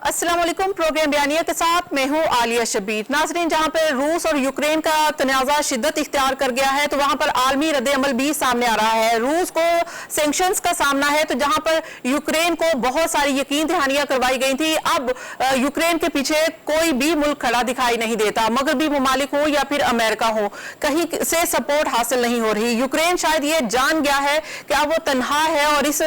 अस्सलाम वालेकुम। प्रोग्राम बयानिया के साथ मैं हूं आलिया शबीर। नाज़रीन, जहां पर रूस और यूक्रेन का तनाज़ा शिद्दत इख्तियार कर गया है तो वहां पर आलमी रद्द-ए-अमल भी सामने आ रहा है। रूस को सैंक्शंस का सामना है तो जहां पर यूक्रेन को बहुत सारी यकीन दहानियां करवाई गई थी, अब यूक्रेन के पीछे कोई भी मुल्क खड़ा दिखाई नहीं देता। मगरबी ममालिक हो या फिर अमेरिका हो, कहीं से सपोर्ट हासिल नहीं हो रही। यूक्रेन शायद ये जान गया है कि अब वो तनहा है और इस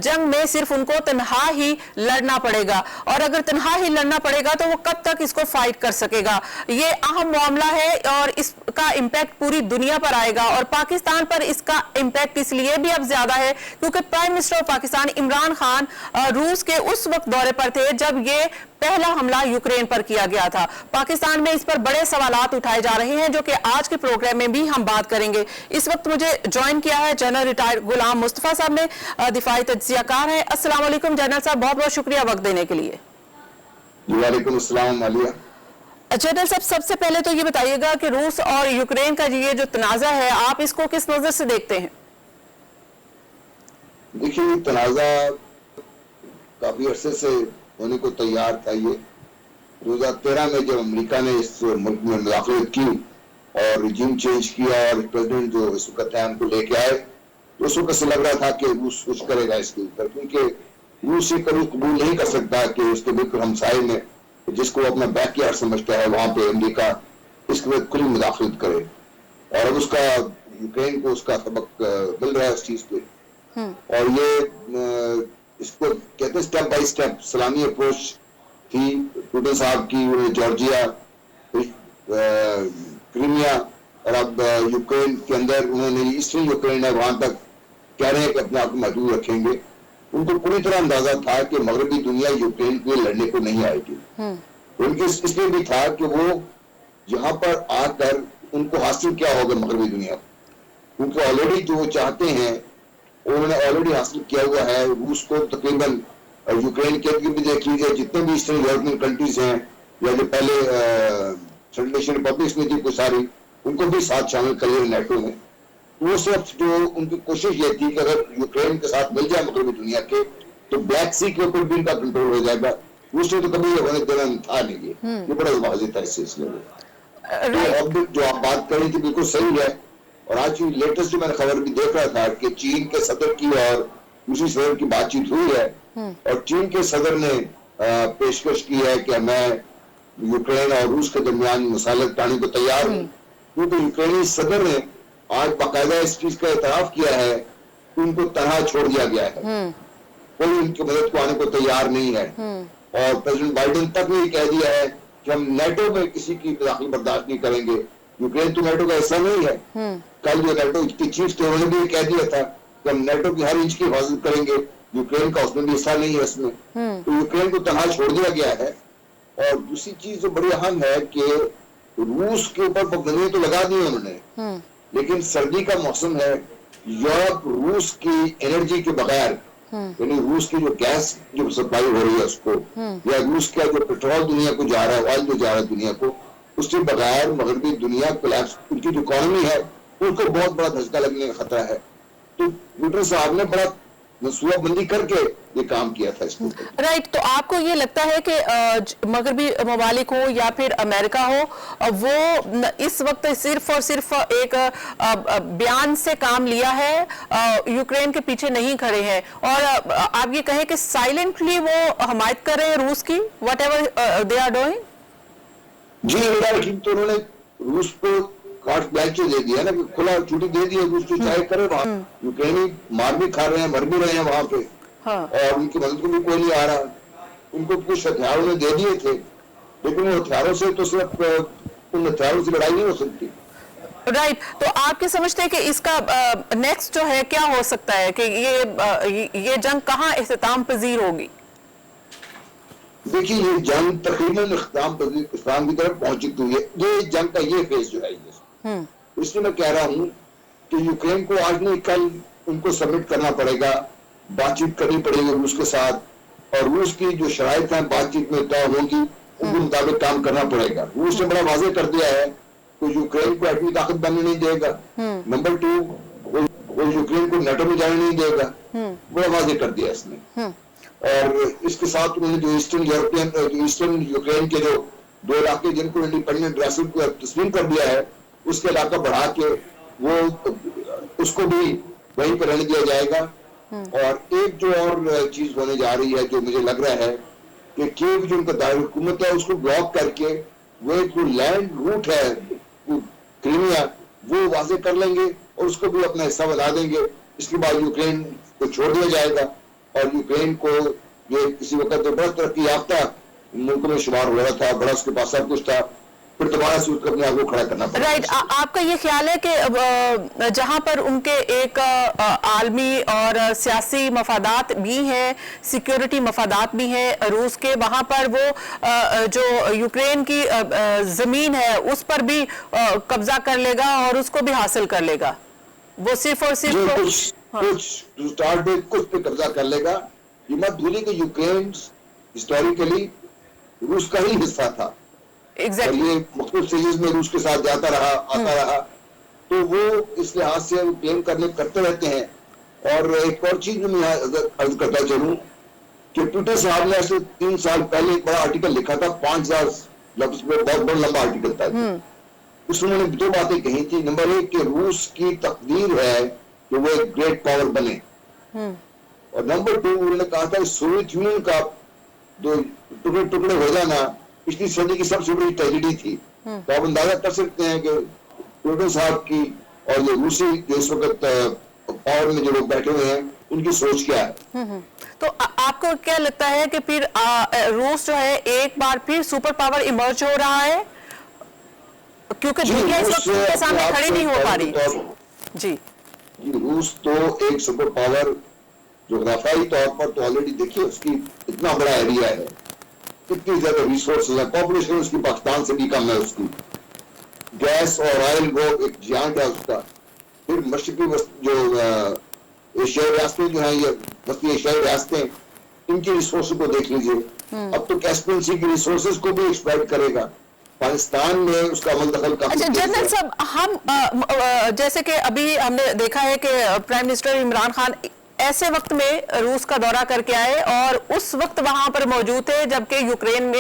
जंग में सिर्फ उनको तनहा ही लड़ना पड़ेगा, और अगर तनहा ही लड़ना पड़ेगा तो वो कब तक इसको फाइट कर सकेगा। ये अहम मामला है और इसका इंपैक्ट पूरी दुनिया पर आएगा, और पाकिस्तान पर इसका इंपैक्ट इसलिए भी अब ज्यादा है क्योंकि prime minister of Pakistan Imran Khan रूस के उस वक्त दौरे पर थे जब ये पहला हमला यूक्रेन पर किया गया था। पाकिस्तान में इस पर बड़े सवालात उठाए जा रहे हैं जो कि आज के प्रोग्राम में भी हम बात करेंगे। इस वक्त मुझे ज्वाइन किया है जनरल रिटायर्ड गुलाम मुस्तफा साहब ने, दिफाई तज्जियाकार हैं। अस्सलाम वालेकुम जनरल साहब, बहुत बहुत शुक्रिया वक्त देने के लिए। वालेकुम अस्सलाम आलिया। जनरल साहब, सबसे पहले तो ये बताइएगा कि रूस और यूक्रेन का ये जो तनाज़ा है, आप इसको किस नजर से देखते हैं? देखिए, तनाज़ा काफी अरसे से होने को तैयार था। ये 2013 में जब अमेरिका ने इस मुल्क में मुदाखलत की और रिजीम चेंज किया और प्रेसिडेंट जो इस वक्त है उनको लेके आए, तो उस वक्त से लग रहा था कि रूस कुछ करेगा इसके ऊपर, क्योंकि रूस ये कभी कबूल नहीं कर सकता कि उसके बिल्कुल हमसाये में, जिसको अपना बैकयार्ड समझता है, वहां पे अमेरिका इसके बाद खुली मुदाखलत करे। और अब उसका यूक्रेन को उसका सबक मिल रहा है उस चीज पे, और ये इसको कहते हैं स्टेप बाय स्टेप सलामी अप्रोच थी पुतिन साहब की। जॉर्जिया, क्रीमिया, और अब यूक्रेन के अंदर उन्होंने ईस्टर्न यूक्रेन है, वहां तक कह रहे हैं कि अपने आप को महदूद रखेंगे। उनको पूरी तरह अंदाजा था कि मगरबी दुनिया यूक्रेन के लड़ने को नहीं आएगी। उनके इसलिए भी था कि वो यहाँ पर आकर उनको हासिल क्या होगा मगरबी दुनिया, क्योंकि ऑलरेडी जो वो चाहते हैं उन्होंने ऑलरेडी हासिल किया हुआ है। रूस को तकरीबन यूक्रेन के भी देख लीजिए, जितने भी ईस्टर्न यूरोपियन कंट्रीज हैं या जो पहले फेडरेशन रिपब्लिक्स में थी कुछ सारी, उनको भी साथ शामिल कर लिया नेटो में। वो सिर्फ जो उनकी कोशिश ये थी कि अगर यूक्रेन के साथ मिल जाए मगरबी दुनिया के, तो ब्लैक सी के ऊपर भी इनका कंट्रोल हो जाएगा। उसने तो कभी होने देना था नहीं, ये बड़ा वाज़ेह था इस सिलसिले में। तो अब जो आप बात कर रही थी बिल्कुल सही है, और आज की लेटेस्ट मैंने खबर भी देख रहा था कि चीन के सदर की और रूसी सदर की बातचीत हुई है, और चीन के सदर ने पेशकश की है कि मैं यूक्रेन और रूस के दरमियान मसालत टाने को तैयार हूँ, क्योंकि यूक्रेनी सदर ने आज बाकायदा इस चीज का एतराफ किया है कि उनको तनहा छोड़ दिया गया है, कोई उनकी मदद को आने को तैयार नहीं है। और प्रेसिडेंट बाइडेन तक ने कह दिया है कि हम नेटो में किसी की दाखिल बर्दाश्त नहीं करेंगे। यूक्रेन तो नेटो का हिस्सा नहीं है। कल जो नेटो की चीफ थे उन्होंने भी कह दिया था कि हम नेटो की हर इंच की हिफाजत करेंगे, यूक्रेन का उसमें भी हिस्सा नहीं है इसमें। तो यूक्रेन को तनहा छोड़ दिया गया है। और दूसरी चीज जो बड़ी अहम है कि रूस के ऊपर पाबंदी तो लगा दी उन्होंने, लेकिन सर्दी का मौसम है, यूरोप रूस की एनर्जी के बगैर, यानी रूस की जो गैस जो सप्लाई हो रही है उसको, या रूस का जो पेट्रोल दुनिया को जा रहा है, ऑयल जो जा रहा है दुनिया को, उसके बगैर मगरबी दुनिया कोलैप्स, उनकी जो इकोनॉमी है उनको बहुत बड़ा धक्का लगने का खतरा है। तो पुतिन साहब ने बड़ा मनसूबाबंदी करके ये काम किया था इसको। राइट, तो आपको ये लगता है कि मगरबी ममालिक हो या फिर अमेरिका हो, वो इस वक्त सिर्फ और सिर्फ एक बयान से काम लिया है, यूक्रेन के पीछे नहीं खड़े हैं, और आप ये कहें कि साइलेंटली वो हमायत कर रहे हैं रूस की, whatever they are doing? जी, तो उन्होंने रूस को कार्ड ब्लैंक दे दिया ना, खुला छुट्टी दे दी है, रूस को चाहे करे वहां। यूक्रेनी मार भी खा रहे हैं, मर भी रहे हैं वहां पे, और उनकी मदद को भी कोई नहीं आ रहा। उनको कुछ हथियार उन्हें दे दिए थे, लेकिन उन हथियारों से तो सिर्फ उन हथियारों से लड़ाई नहीं हो सकती। राइट, तो आप क्या समझते हैं कि इसका नेक्स्ट जो है क्या हो सकता है कि ये जंग कहाँ इख्तिताम पजीर होगी? देखिए, ये जंग तकरीबन इख्तिताम की तरफ पहुंच चुकी है। ये जंग का ये फेज जो है, इसलिए मैं कह रहा हूं कि यूक्रेन को आज नहीं कल उनको सबमिट करना पड़ेगा, बातचीत करनी पड़ेगी रूस के साथ, और रूस की जो शराइत है बातचीत में तय होगी उनके मुताबिक काम करना पड़ेगा। रूस ने बड़ा वाजे कर दिया है कि यूक्रेन को एटमी ताकत बनने नहीं देगा। नंबर 2, वो यूक्रेन को नाटो में जाने नहीं देगा। बड़ा वाजे कर दिया इसने। और इसके साथ उन्होंने जो ईस्टर्न यूक्रेन के जो 2 इलाके जिनको इंडिपेंडेंट रियासत को तस्लीम कर दिया है, उसके इलाका बढ़ा के वो उसको भी वहीं पर रहने दिया जाएगा। और एक जो और चीज होने जा रही है जो मुझे लग रहा है कि कीव जो उनका दायरा हुकूमत है उसको ब्लॉक करके वो एक जो लैंड रूट है क्रीमिया वो वाजे कर लेंगे और उसको भी अपना हिस्सा बना देंगे। इसके बाद यूक्रेन को छोड़ दिया जाएगा और यूक्रेन को ये किसी वक्त तो बड़ा तरक्की याफ्ता मुल्कों में शुमार हो रहा था, बड़ा उसके पास सब कुछ था, फिर दोबारा से उसको अपने आप को खड़ा करना पड़ा। राइट, आपका ये ख्याल है कि जहां पर उनके एक आलमी और सियासी मफादात भी हैं, सिक्योरिटी मफादात भी हैं रूस के, वहां पर वो जो यूक्रेन की जमीन है उस पर भी कब्जा कर लेगा और उसको भी हासिल कर लेगा। वो सिर्फ और सिर्फ कुछ पे कब्जा कर लेगा। ये मत भूलिए कि यूक्रेन हिस्टोरिकली रूस का ही हिस्सा था। Exactly. ये मुख्तलिफ स्टेजेस में रूस के साथ जाता रहा, आता रहा, तो वो इस लिहाज से क्लेम करते रहते हैं। और एक और चीज में मैं अर्ज करता चलूं कि ट्विटर साहब ने ऐसे 3 साल पहले एक बड़ा आर्टिकल लिखा था, 5000 लफ्ज में, बहुत बड़ा लंबा आर्टिकल था। उसमें उन्होंने 2 बातें कही थी। नंबर 1 कि रूस की तकदीर है कि वो एक ग्रेट पावर बने, और नंबर 2 उन्होंने कहा था सोवियत यूनियन का जो टुकड़े हो जाना पिछली सदी की सबसे बड़ी ट्रेजेडी थी। तो आप अंदाजा कर सकते हैं कि पुतिन साहब की और जो रूसी इस वक्त पावर में जो लोग बैठे हुए हैं उनकी सोच क्या है। तो आपको क्या लगता है कि फिर रूस जो है एक बार फिर सुपर पावर इमर्ज हो रहा है, क्योंकि दुनिया इस वक्त उनके सामने खड़ी नहीं हो पा रही? जी, रूस तो एक सुपर पावर जोग्राफियाई तौर पर तो ऑलरेडी देखिए उसकी इतना बड़ा एरिया है, कितनी ज्यादा रिसोर्सेज है, पॉपुलेशन उसकी पाकिस्तान से भी कम है, उसकी गैस और ऑयल वो एक जियांट है उसका। फिर मशरकी जो एशियाई रियासतें जो हैं, ये वस्ती एशियाई रियासतें, इनकी रिसोर्स को देख लीजिए। अब तो कैस्पियन सी की रिसोर्सेज को भी एक्सप्लॉइट करेगा। पाकिस्तान में उसका अमल दखल काफी। अच्छा जनरल साहब, हम जैसे कि अभी हमने देखा है कि प्राइम मिनिस्टर इमरान खान ऐसे वक्त में रूस का दौरा करके आए और उस वक्त वहां पर मौजूद थे जबकि यूक्रेन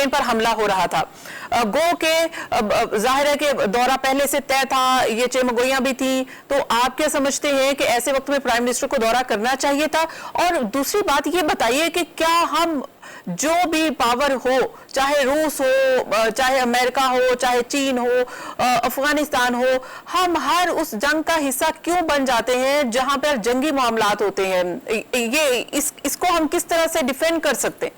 पर हमला हो रहा था। गो के जाहिर है कि दौरा पहले से तय था, ये चेमगोइयां भी थी, तो आप क्या समझते हैं कि ऐसे वक्त में प्राइम मिनिस्टर को दौरा करना चाहिए था? और दूसरी बात ये बताइए कि क्या हम जो भी पावर हो, चाहे रूस हो, चाहे अमेरिका हो, चाहे चीन हो, अफगानिस्तान हो, हम हर उस जंग का हिस्सा क्यों बन जाते हैं जहां पर जंगी मामलात होते हैं? इसको हम किस तरह से डिफेंड कर सकते हैं?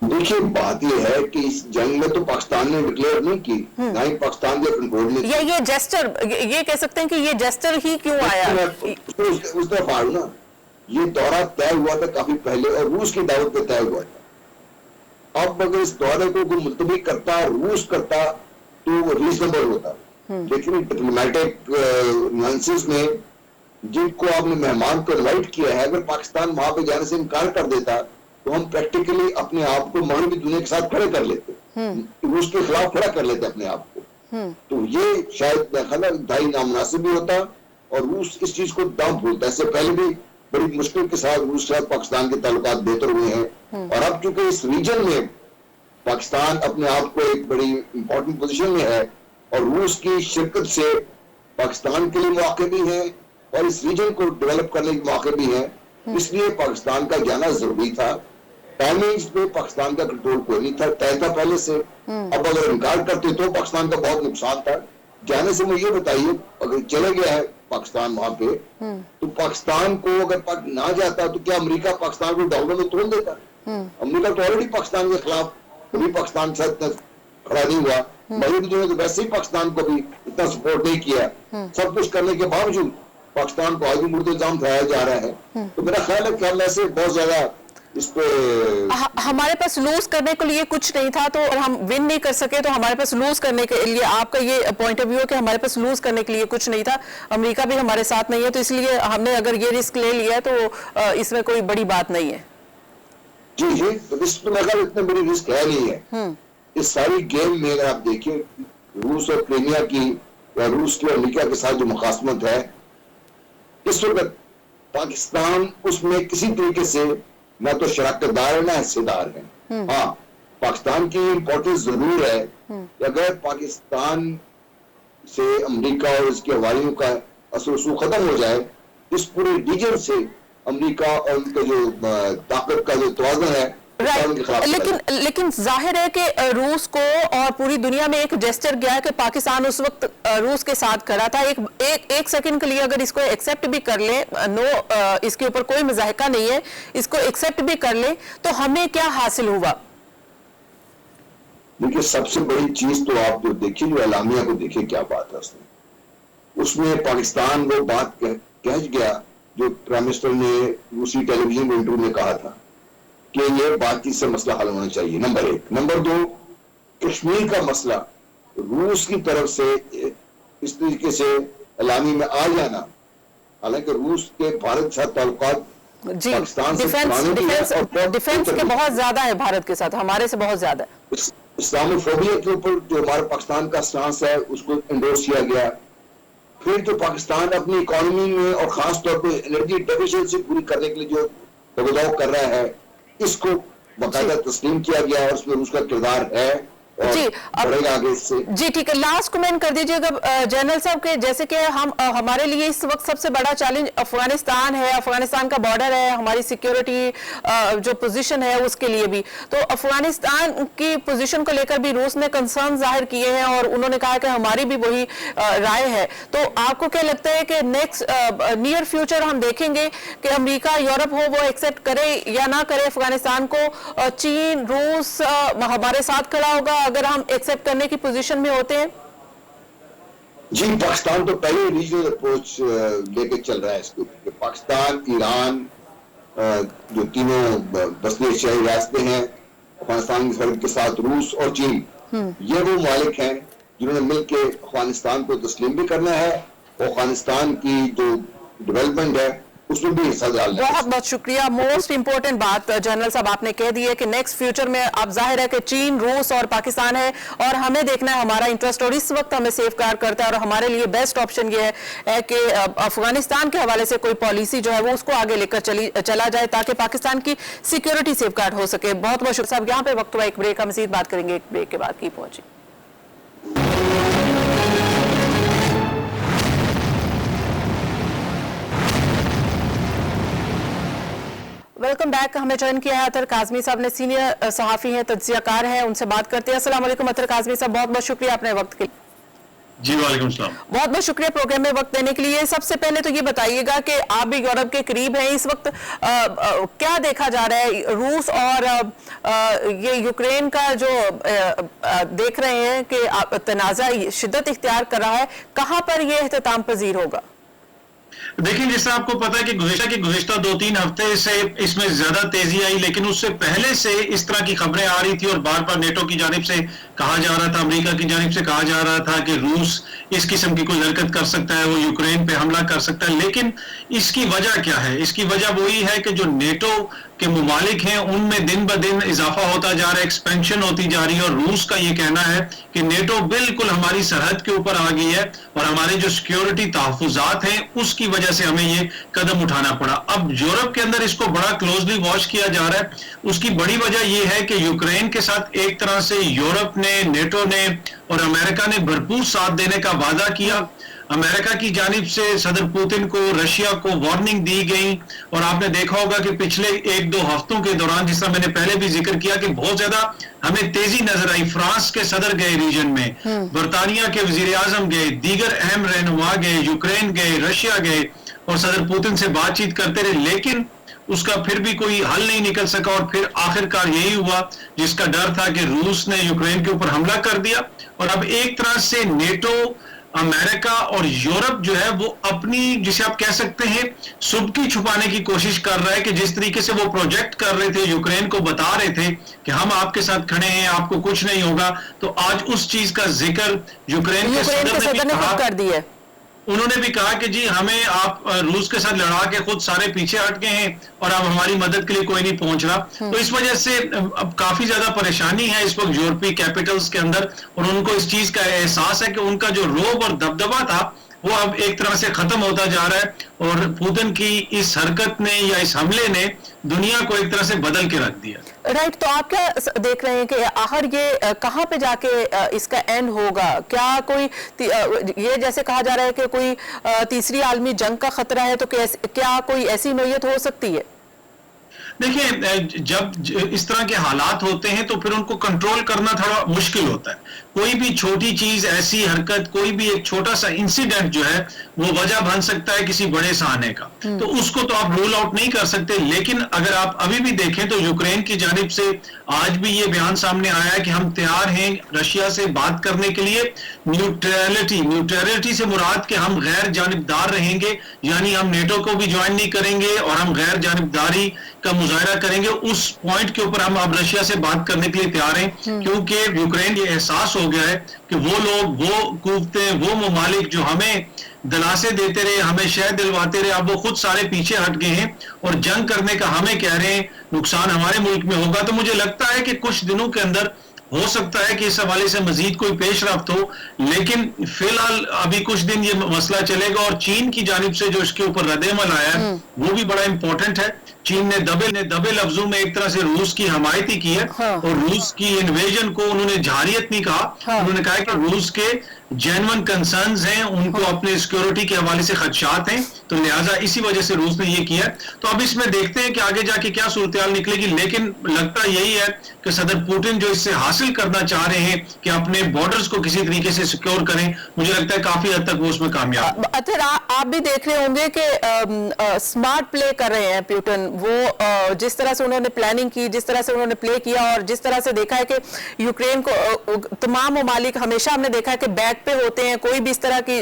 देखिए, बात यह है कि इस जंग में तो पाकिस्तान ने डिक्लेयर नहीं की, ना ही पाकिस्तान के कंट्रोल में। ये जेस्टर, ये कह सकते हैं कि ये जेस्टर ही क्यों आया? उस तरफ आड़ू ना, ये दौरा तय हुआ था काफी पहले और रूस की दावत पे तय हुआ था। अब अगर इस दौरे को कोई मुलतवी करता, रूस करता, तो वो रीजनेबल होता। लेकिन डिप्लोमेटिक नुआंसेस में जिनको आपने मेहमान को इनवाइट किया है, अगर पाकिस्तान वहां पे जाने से इनकार कर देता तो हम प्रैक्टिकली अपने आप को मगरबी दुनिया के साथ खड़े कर लेते, रूस के खिलाफ खड़ा कर लेते अपने आप को। तो ये शायद दाई नामुनासिब भी होता और रूस इस चीज को दम भूलता। इससे पहले भी बड़ी मुश्किल के साथ रूस के पाकिस्तान के ताल्लुकात बेहतर हुए हैं, और अब चूंकि इस रीजन में पाकिस्तान अपने आप को एक बड़ी इंपॉर्टेंट पोजीशन में है और रूस की शिरकत से पाकिस्तान के लिए मौके भी हैं और इस रीजन को डेवलप करने के मौके भी हैं, इसलिए पाकिस्तान का जाना जरूरी था। टाइमिंग्स पे पाकिस्तान का कंट्रोल कोई नहीं था, तय था पहले से। अब अगर इनकार करते तो पाकिस्तान का बहुत नुकसान था। जाने से मुझे ये बताइए, अगर चले गया है पाकिस्तान वहां पे, तो पाकिस्तान को अगर ना जाता तो क्या अमेरिका पाकिस्तान को डॉलर में तोड़ देता? अमेरिका तो ऑलरेडी पाकिस्तान के खिलाफ कभी पाकिस्तान के साथ खड़ा नहीं हुआ। मगरबी दुनिया तो वैसे ही पाकिस्तान को भी इतना सपोर्ट नहीं किया। सब कुछ करने के बावजूद पाकिस्तान को आगे मुर्दे इल्जाम ठहराया जा रहा है। तो मेरा ख्याल है कि हम ऐसे बहुत ज्यादा इस पे हमारे पास लूज करने के लिए कुछ नहीं था, तो हम विन नहीं कर सके, तो हमारे पास लूज करने के लिए आपका ये पॉइंट ऑफ व्यू है कि हमारे पास लूज करने के लिए कुछ नहीं था, अमेरिका भी हमारे साथ नहीं है, तो इसलिए हमने अगर ये रिस्क ले लिया तो इसमें कोई बड़ी बात नहीं है। जी जी, तो रिस्क तो मेरे ख्याल इतने बड़ी रिस्क है नहीं है। इस सारी गेम में अगर आप देखिए रूस और क्रीमिया की या रूस की और अमेरिका के साथ जो मुखासमत है, इस वक्त पाकिस्तान उसमें किसी तरीके से ना तो शराकतदार है ना हिस्सेदार है। हाँ, पाकिस्तान की इंपॉर्टेंस जरूर है कि अगर पाकिस्तान से अमेरिका और इसके हवालियों का असर रसूख खत्म हो जाए, इस पूरे रीजन से अमेरिका और उनका जो ताकत का जो तवाज़ुन है लेकिन जाहिर है कि रूस को और पूरी दुनिया में एक जेस्चर गया है कि पाकिस्तान उस वक्त रूस के साथ खड़ा था। एक सेकंड के लिए अगर इसको एक्सेप्ट भी कर ले, इसके ऊपर कोई मजाहिका नहीं है, इसको एक्सेप्ट भी कर ले तो हमें क्या हासिल हुआ? देखिए, सबसे बड़ी चीज तो आप जो देखिए, जो एलामिया को देखिए, क्या बात है उसमें पाकिस्तान वो बात कह गया जो प्राइम मिनिस्टर ने रूसी टेलीविजन इंटरव्यू में कहा था कि ये बातचीत से मसला हल होना चाहिए, नंबर 1। नंबर 2, कश्मीर का मसला रूस की तरफ से इस तरीके से एलामी में आ जाना, हालांकि रूस के भारत के साथ ताल्लुकात पाकिस्तान से डिफेंस के बहुत ज्यादा है, भारत के साथ हमारे से बहुत ज्यादा। इस्लामोफोबिया के ऊपर जो हमारे पाकिस्तान का स्टांस है उसको एंडोर्स किया गया। फिर जो पाकिस्तान अपनी इकोनॉमी में और खास तौर पे एनर्जी डेफिशिएंसी पूरी करने के लिए जो दबाव कर रहा है, इसको बाकायदा तस्लीम किया गया और उसमें उसका किरदार है जी। आगे इससे जी ठीक है, लास्ट कमेंट कर दीजिएगा जनरल साहब के, जैसे कि हम हमारे लिए इस वक्त सबसे बड़ा चैलेंज अफगानिस्तान है, अफगानिस्तान का बॉर्डर है, हमारी सिक्योरिटी जो पोजीशन है उसके लिए भी, तो अफगानिस्तान की पोजीशन को लेकर भी रूस ने कंसर्न जाहिर किए हैं और उन्होंने कहा कि हमारी भी वही राय है। तो आपको क्या लगता है कि नेक्स्ट नियर फ्यूचर हम देखेंगे कि अमेरिका यूरोप हो वो एक्सेप्ट करे या ना करे अफगानिस्तान को, चीन रूस हमारे साथ खड़ा होगा अगर हम एक्सेप्ट करने की पोजीशन में होते हैं? जी, पाकिस्तान तो पहले रीजनल अप्रोच लेके चल रहा है इसके ऊपर। पाकिस्तान, ईरान, जो तीनों बसनीय एशियाई रियासतें हैं, अफगानिस्तान की सरहद के साथ रूस और चीन, ये वो मालिक हैं जिन्होंने मिलकर अफगानिस्तान को तस्लीम भी करना है और अफगानिस्तान की जो डेवलपमेंट है उसमें भी हिस्सा डालना है। बहुत बहुत शुक्रिया। मोस्ट इंपोर्टेंट बात जनरल साहब आपने कह दी है कि नेक्स्ट फ्यूचर में आप जाहिर है कि चीन, रूस और पाकिस्तान है और हमें देखना है हमारा इंटरेस्ट, और इस वक्त हमें सेफगार्ड करता है और हमारे लिए बेस्ट ऑप्शन ये है कि अफगानिस्तान के हवाले से कोई पॉलिसी जो है वो उसको आगे लेकर चला जाए ताकि पाकिस्तान की सिक्योरिटी सेफगार्ड हो सके। बहुत बहुत शुक्रिया साहब। यहाँ पे वक्त हुआ एक ब्रेक, हम मज़ीद बात करेंगे एक ब्रेक के बाद की पहुंची। Welcome back. हमें ज्वाइन किया है अतर काजमी साहब ने, सीनियर सहाफी हैं, तज्जियाकार हैं, उनसे बात करते हैं। अस्सलाम वालेकुम अतर काजमी साहब, बहुत बहुत शुक्रिया अपने वक्त के लिए। जी वालेकुम सलाम। बहुत बहुत शुक्रिया प्रोग्राम में वक्त देने के लिए। सबसे पहले तो ये बताइएगा कि आप भी यूरोप के करीब हैं, इस वक्त क्या देखा जा रहा है रूस और ये यूक्रेन का जो देख रहे हैं कि तनाज़ा शिद्दत इख्तियार कर रहा है, कहां पर ये इख्तिताम पजीर होगा? देखिए, जैसा आपको पता है कि गुज़िश्ता 2-3 हफ्ते से इसमें ज्यादा तेजी आई, लेकिन उससे पहले से इस तरह की खबरें आ रही थी और बार बार नेटो की जानिब से कहा जा रहा था, अमेरिका की जानिब से कहा जा रहा था कि रूस इस किस्म की कोई हरकत कर सकता है, वो यूक्रेन पे हमला कर सकता है। लेकिन इसकी वजह क्या है? इसकी वजह वही है कि जो नेटो के मुमालिक हैं उनमें दिन ब दिन इजाफा होता जा रहा है, एक्सपेंशन होती जा रही है, और रूस का ये कहना है कि नेटो बिल्कुल हमारी सरहद के ऊपर आ गई है और हमारे जो सिक्योरिटी तहफुजात हैं उसकी वजह से हमें ये कदम उठाना पड़ा। अब यूरोप के अंदर इसको बड़ा क्लोजली वॉच किया जा रहा है। उसकी बड़ी वजह यह है कि यूक्रेन के साथ एक तरह से यूरोप ने, नेटो ने और अमेरिका ने भरपूर साथ देने का वादा किया। अमेरिका की जानिब से सदर पुतिन को, रशिया को वार्निंग दी गई और आपने देखा होगा कि पिछले 1-2 हफ्तों के दौरान, जिसका मैंने पहले भी जिक्र किया, कि बहुत ज्यादा हमें तेजी नजर आई। फ्रांस के सदर गए रीजन में, बरतानिया के वजीर आजम गए, दीगर अहम रहनुमा गए, यूक्रेन गए, रशिया गए और सदर पुतिन से बातचीत करते रहे, लेकिन उसका फिर भी कोई हल नहीं निकल सका। और फिर आखिरकार यही हुआ जिसका डर था कि रूस ने यूक्रेन के ऊपर हमला कर दिया। और अब एक तरह से नेटो, अमेरिका और यूरोप जो है वो अपनी, जिसे आप कह सकते हैं, सुबकी छुपाने की कोशिश कर रहा है कि जिस तरीके से वो प्रोजेक्ट कर रहे थे, यूक्रेन को बता रहे थे कि हम आपके साथ खड़े हैं, आपको कुछ नहीं होगा, तो आज उस चीज का जिक्र यूक्रेन के सदर ने भी कहा। कर दिया। उन्होंने भी कहा कि जी हमें आप रूस के साथ लड़ा के खुद सारे पीछे हट गए हैं और अब हमारी मदद के लिए कोई नहीं पहुंच रहा। तो इस वजह से अब काफी ज्यादा परेशानी है इस वक्त यूरोपीय कैपिटल्स के अंदर, और उनको इस चीज का एहसास है कि उनका जो रोब और दबदबा था वो अब एक तरह से खत्म होता जा रहा है, और पुतिन की इस हरकत ने या इस हमले ने दुनिया को एक तरह से बदल के रख दिया। राइट, तो आप क्या देख रहे हैं कि आखिर ये कहाँ पे जाके इसका एंड होगा? क्या कोई ये जैसे कहा जा रहा है कि कोई तीसरी आलमी जंग का खतरा है, तो क्या कोई ऐसी नौयत हो सकती है? देखिए, जब इस तरह के हालात होते हैं तो फिर उनको कंट्रोल करना थोड़ा मुश्किल होता है। कोई भी छोटी चीज, ऐसी हरकत, कोई भी एक छोटा सा इंसिडेंट जो है वो वजह बन सकता है किसी बड़े से आने का, तो उसको तो आप रूल आउट नहीं कर सकते। लेकिन अगर आप अभी भी देखें तो यूक्रेन की जानिब से आज भी ये बयान सामने आया है कि हम तैयार हैं रशिया से बात करने के लिए। न्यूट्रलिटी से मुराद कि हम गैर जानिबदार रहेंगे, यानी हम नेटो को भी ज्वाइन नहीं करेंगे और हम गैर जानिबदारी का मुजाहरा करेंगे। उस पॉइंट के ऊपर हम अब रशिया से बात करने के लिए तैयार हैं, क्योंकि यूक्रेन ये एहसास हो गया है कि वो लोग, वो कुव्वतें, वो ममालिक जो हमें दिलासे देते रहे, हमें शह दिलवाते रहे, अब वो खुद सारे पीछे हट गए हैं और जंग करने का हमें कह रहे हैं नुकसान हमारे मुल्क में होगा। तो मुझे लगता है कि कुछ दिनों के अंदर हो सकता है कि इस हवाले से मजीद कोई पेशरफ्त हो, लेकिन फिलहाल अभी कुछ दिन ये मसला चलेगा। और चीन की जानिब से जो इसके ऊपर रद्द-ए-अमल आया है वो भी बड़ा इंपॉर्टेंट है। चीन ने दबे लफ्जों में एक तरह से रूस की हमायती की है, और रूस की इन्वेजन को उन्होंने जारियत नहीं कहा। उन्होंने कहा कि रूस के जेन्युइन कंसर्न्स हैं, उनको अपने सिक्योरिटी के हवाले से खदशात हैं, तो लिहाजा इसी वजह से रूस ने ये किया। तो अब इसमें देखते हैं कि आगे जाके क्या सूरत-ए-हाल निकलेगी, लेकिन लगता यही है कि सदर पुतिन जो इससे हासिल करना चाह रहे हैं कि अपने बॉर्डर्स को किसी तरीके से सिक्योर करें, मुझे लगता है काफी हद तक वो उसमें कामयाब। अतर आप भी देख रहे होंगे कि स्मार्ट प्ले कर रहे हैं पुतिन। वो जिस तरह से उन्होंने प्लानिंग की, जिस तरह से उन्होंने प्ले किया, और जिस तरह से देखा है कि यूक्रेन को तमाम ममालिक, हमेशा हमने देखा है कि बैक पे होते हैं। कोई भी इस तरह की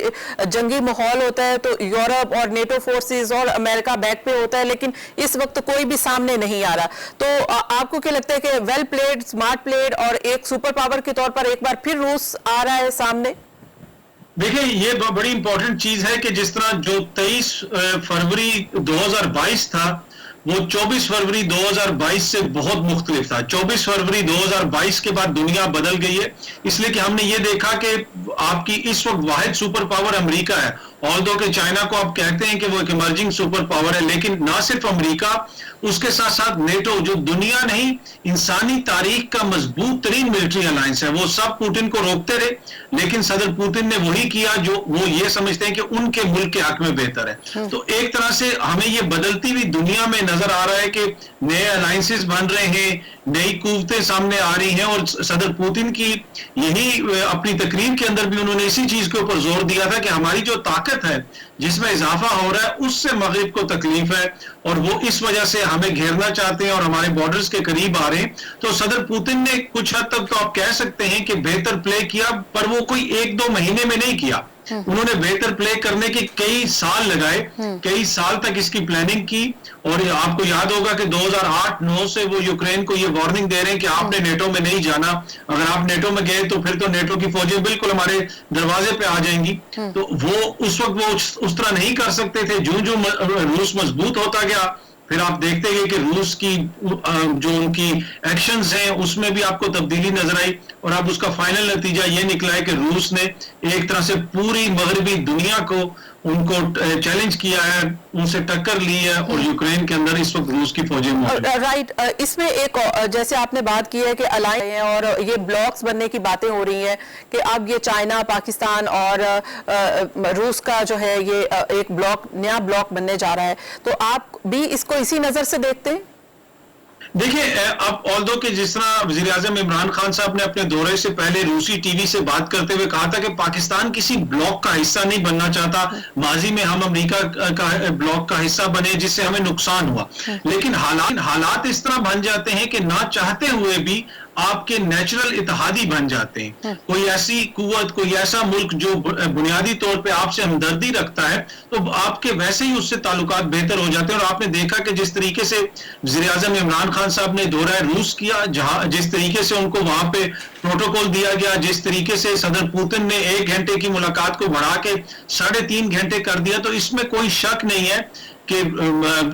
जंगी माहौल होता है तो यूरोप और नेटो फोर्सेस और अमेरिका बैक पे होता है, लेकिन इस वक्त कोई भी सामने नहीं आ रहा। तो आपको क्या लगता है कि वेल प्लेड, स्मार्ट प्लेड और एक सुपर पावर के तौर पर एक बार फिर रूस आ रहा है सामने? देखिए, ये बड़ी इंपॉर्टेंट चीज है कि जिस तरह जो 23 फरवरी 2022 था वो 24 फरवरी 2022 से बहुत मुख्तलिफ था। 24 फरवरी 2022 के बाद दुनिया बदल गई है, इसलिए कि हमने ये देखा कि आपकी इस वक्त वाहिद सुपर पावर अमेरिका है। ऑल्दो कि चाइना को आप कहते हैं कि वो एक इमर्जिंग सुपर पावर है, लेकिन ना सिर्फ अमेरिका, उसके साथ साथ नेटो, जो दुनिया नहीं इंसानी तारीख का मजबूत तरीन मिलिट्री अलायंस है, वो सब पुतिन को रोकते रहे, लेकिन सदर पुतिन ने वही किया जो वो ये समझते हैं कि उनके मुल्क के हक में बेहतर है। तो एक तरह से हमें ये बदलती हुई दुनिया में नजर आ रहा है कि नए अलायंसेस बन रहे हैं, नई कुव्वतें सामने आ रही हैं, और सदर पुतिन की यही अपनी तकरीर के अंदर भी उन्होंने इसी चीज के ऊपर जोर दिया था कि हमारी जो ताकत है जिसमें इजाफा हो रहा है उससे मगरिब को तकलीफ है, और वो इस वजह से हमें घेरना चाहते हैं और हमारे बॉर्डर्स के करीब आ रहे हैं। तो सदर पुतिन ने कुछ हद तक तो आप कह सकते हैं कि बेहतर प्ले किया, पर वो कोई 1-2 महीने में नहीं किया। उन्होंने बेहतर प्ले करने के कई साल लगाए, कई साल तक इसकी प्लानिंग की। और आपको याद होगा कि 2008-9 से वो यूक्रेन को ये वार्निंग दे रहे हैं कि आपने नेटो में नहीं जाना, अगर आप नेटो में गए तो फिर तो नेटो की फौजें बिल्कुल हमारे दरवाजे पे आ जाएंगी। तो वो उस वक्त वो उस तरह नहीं कर सकते थे। जो रूस मजबूत होता गया, फिर आप देखते गए कि रूस की जो उनकी एक्शंस हैं उसमें भी आपको तब्दीली नजर आई, और अब उसका फाइनल नतीजा ये निकला है कि रूस ने एक तरह से पूरी मगरबी दुनिया को उनको चैलेंज किया है, उनसे टक्कर ली है, और यूक्रेन के अंदर इस वक्त रूस की फौजें मौजूद हैं। राइट, इसमें एक जैसे आपने बात की है कि अलायंस है और ये ब्लॉक्स बनने की बातें हो रही हैं कि अब ये चाइना, पाकिस्तान और रूस का जो है ये एक ब्लॉक, नया ब्लॉक बनने जा रहा है, तो आप भी इसको इसी नजर से देखते हैं? देखिए, अब ऑल्दो कि जिस तरह वज़ीर आज़म इमरान खान साहब ने अपने दौरे से पहले रूसी टीवी से बात करते हुए कहा था कि पाकिस्तान किसी ब्लॉक का हिस्सा नहीं बनना चाहता, माजी में हम अमेरिका का ब्लॉक का हिस्सा बने जिससे हमें नुकसान हुआ, लेकिन हालात इस तरह बन जाते हैं कि ना चाहते हुए भी आपके नेचुरल इत्तेहादी बन जाते हैं। कोई ऐसी कुव्वत, कोई ऐसा मुल्क जो बुनियादी तौर पे आपसे हमदर्दी रखता है, तो आपके वैसे ही उससे ताल्लुकात बेहतर हो जाते हैं। और आपने देखा कि जिस तरीके से वज़ीर-ए-आज़म इमरान खान साहब ने दौरा रूस किया, जहां जिस तरीके से उनको वहां पे प्रोटोकॉल दिया गया, जिस तरीके से सदर पुतिन ने 1 घंटे की मुलाकात को बढ़ा के 3.5 घंटे कर दिया, तो इसमें कोई शक नहीं है कि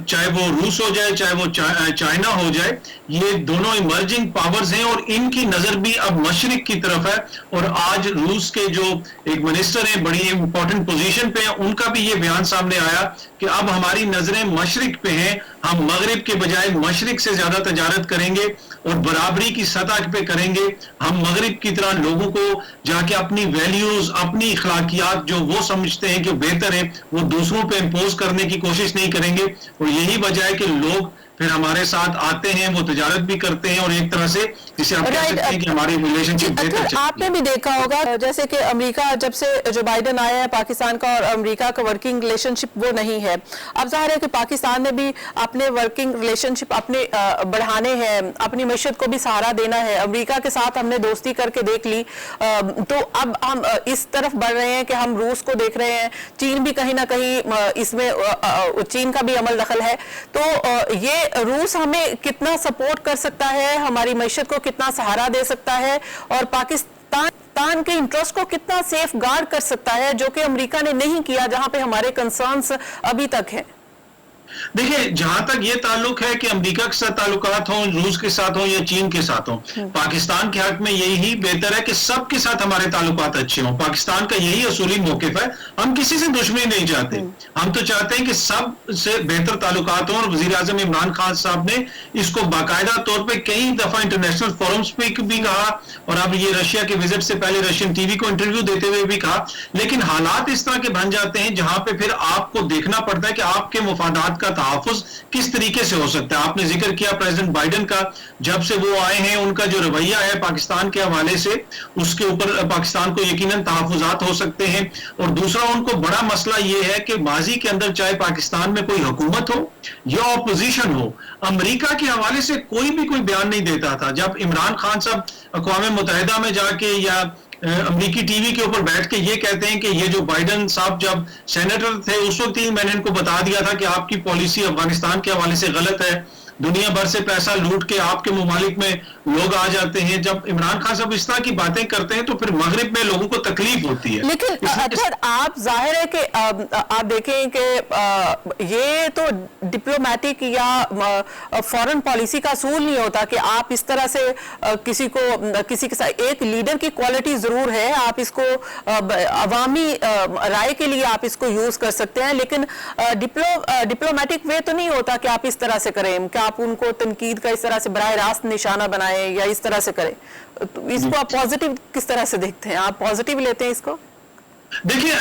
चाहे वो रूस हो जाए, चाहे वो चाइना हो जाए, ये दोनों इमर्जिंग पावर्स हैं और इनकी नजर भी अब मशरिक की तरफ है। और आज रूस के जो एक मिनिस्टर हैं, बड़ी इंपॉर्टेंट पोजीशन पे हैं, उनका भी ये बयान सामने आया कि अब हमारी नजरें मशरिक पे हैं, हम मगरिब के बजाय मशरिक से ज्यादा तजारत करेंगे और बराबरी की सतह पे करेंगे। हम मगरिब की तरह लोगों को जाके अपनी वैल्यूज, अपनी अखलाकियात जो वो समझते हैं कि बेहतर है, वो दूसरों पे इम्पोज करने की कोशिश नहीं करेंगे। और यही वजह है कि लोग फिर हमारे साथ आते हैं, वो तजारत भी करते हैं और एक तरह से जिसे आप कह सकते हैं कि हमारी रिलेशनशिप बेहतर चलती है। आपने भी देखा होगा जैसे कि अमेरिका, जब से जो बाइडेन आया है, पाकिस्तान का और अमेरिका का वर्किंग रिलेशनशिप वो नहीं है। अब जाहिर है कि पाकिस्तान ने भी अपने वर्किंग रिलेशनशिप अपने बढ़ाने हैं, अपनी मईशत को भी सहारा देना है। अमेरिका के साथ हमने दोस्ती करके देख ली, तो अब हम इस तरफ बढ़ रहे हैं कि हम रूस को देख रहे हैं। चीन भी कहीं ना कहीं इसमें चीन का भी अमल दखल है। तो ये रूस हमें कितना सपोर्ट कर सकता है, हमारी मईशत को कितना सहारा दे सकता है और पाकिस्तान के इंटरेस्ट को कितना सेफ गार्ड कर सकता है, जो कि अमेरिका ने नहीं किया, जहां पे हमारे कंसर्न्स अभी तक हैं। देखिए, जहां तक ये ताल्लुक है कि अमेरिका के साथ ताल्लुकात हों, रूस के साथ हों या चीन के साथ हों, पाकिस्तान के हक में यही बेहतर है कि सबके साथ हमारे ताल्लुकात अच्छे हों। पाकिस्तान का यही असूली मौकिफ है, हम किसी से दुश्मनी नहीं चाहते, हम तो चाहते हैं कि सब से बेहतर ताल्लुकात हों। और वज़ीर-ए-आज़म इमरान खान साहब ने इसको बाकायदा तौर पर कई दफा इंटरनेशनल फोरम्स पे भी कहा और अब ये रशिया के विजिट से पहले रशियन टीवी को इंटरव्यू देते हुए भी कहा। लेकिन हालात इस तरह के बन जाते हैं जहां पे फिर आपको देखना पड़ता है कि आपके मुफादात का तहफ़्फ़ुज़ किस तरीके से हो सकता है। आपने जिक्र किया प्रेसिडेंट बाइडेन का, जब से वो आए हैं उनका जो रवैया है पाकिस्तान के हवाले से, उसके ऊपर पाकिस्तान को यकीनन तहफ़्फ़ुज़ात हो सकते हैं। और दूसरा, उनको बड़ा मसला ये है कि माजी के अंदर चाहे पाकिस्तान में कोई हुकूमत हो या ऑपोजिशन हो, अमेरिका के हवाले से कोई भी कोई बयान नहीं देता था। जब इमरान खान साहब अक़वाम मुत्तहिदा में जाके या अमेरिकी टीवी के ऊपर बैठ के ये कहते हैं कि ये जो बाइडेन साहब जब सेनेटर थे उस वक्त ही मैंने इनको बता दिया था कि आपकी पॉलिसी अफगानिस्तान के हवाले से गलत है, दुनिया भर से पैसा लूट के आपके मुमालिक में लोग आ जाते हैं। जब इमरान खान साहब इस तरह की बातें करते हैं तो फिर मगरिब में लोगों को तकलीफ होती है। लेकिन अगर आप जाहिर है कि आप देखें कि ये तो डिप्लोमेटिक या फॉरेन पॉलिसी का असूल नहीं होता कि आप इस तरह से किसी के साथ, एक लीडर की क्वालिटी जरूर है, आप इसको अवामी राय के लिए आप इसको यूज कर सकते हैं, लेकिन डिप्लोमेटिक वे तो नहीं होता कि आप इस तरह से करें, कि आप उनको तनकीद का इस तरह से बराह रास्त निशाना बनाएं या इस तरह से करें। तो इसको आप पॉजिटिव किस तरह से देखते हैं, आप पॉजिटिव लेते हैं इसको? देखिए,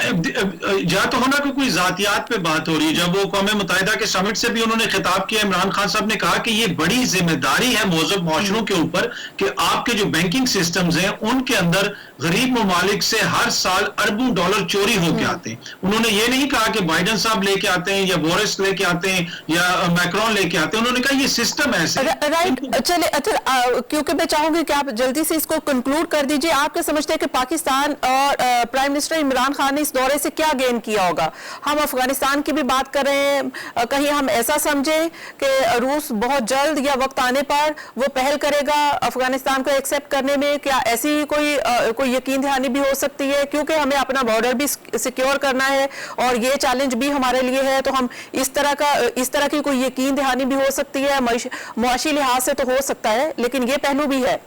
या तो होना कि कोई जातियात पे बात हो रही है। जब वो कौम मुत्तहिदा के समिट से भी उन्होंने खिताब किया, इमरान खान साहब ने कहा कि ये बड़ी जिम्मेदारी है मौजूद माशरों के ऊपर कि आपके जो बैंकिंग सिस्टम्स हैं उनके अंदर गरीब ममालिक से हर साल अरबों डॉलर चोरी होकर आते हैं। उन्होंने ये नहीं कहा कि बाइडेन साहब लेके आते हैं या बोरिस लेके आते हैं या मैक्रोन लेके आते हैं, उन्होंने कहा ये सिस्टम ऐसे। राइट, चले अच्छा, क्योंकि मैं चाहूंगी कि आप जल्दी से इसको कंक्लूड कर दीजिए। आप क्या समझते हैं कि पाकिस्तान और प्राइम मिनिस्टर इमरान खान ने इस दौरे से क्या गेन किया होगा? हम अफगानिस्तान की भी बात कर रहे हैं, कहीं हम ऐसा समझें कि रूस बहुत जल्द या वक्त आने पर वो पहल करेगा अफगानिस्तान को एक्सेप्ट करने में? क्या ऐसी कोई यकीन दहानी भी हो सकती है? क्योंकि हमें अपना बॉर्डर भी सिक्योर करना है और ये चैलेंज भी हमारे लिए है, तो हम इस तरह की कोई यकीन दहानी भी हो सकती है। मुआशी लिहाज से तो हो सकता है, लेकिन ये पहलू भी है।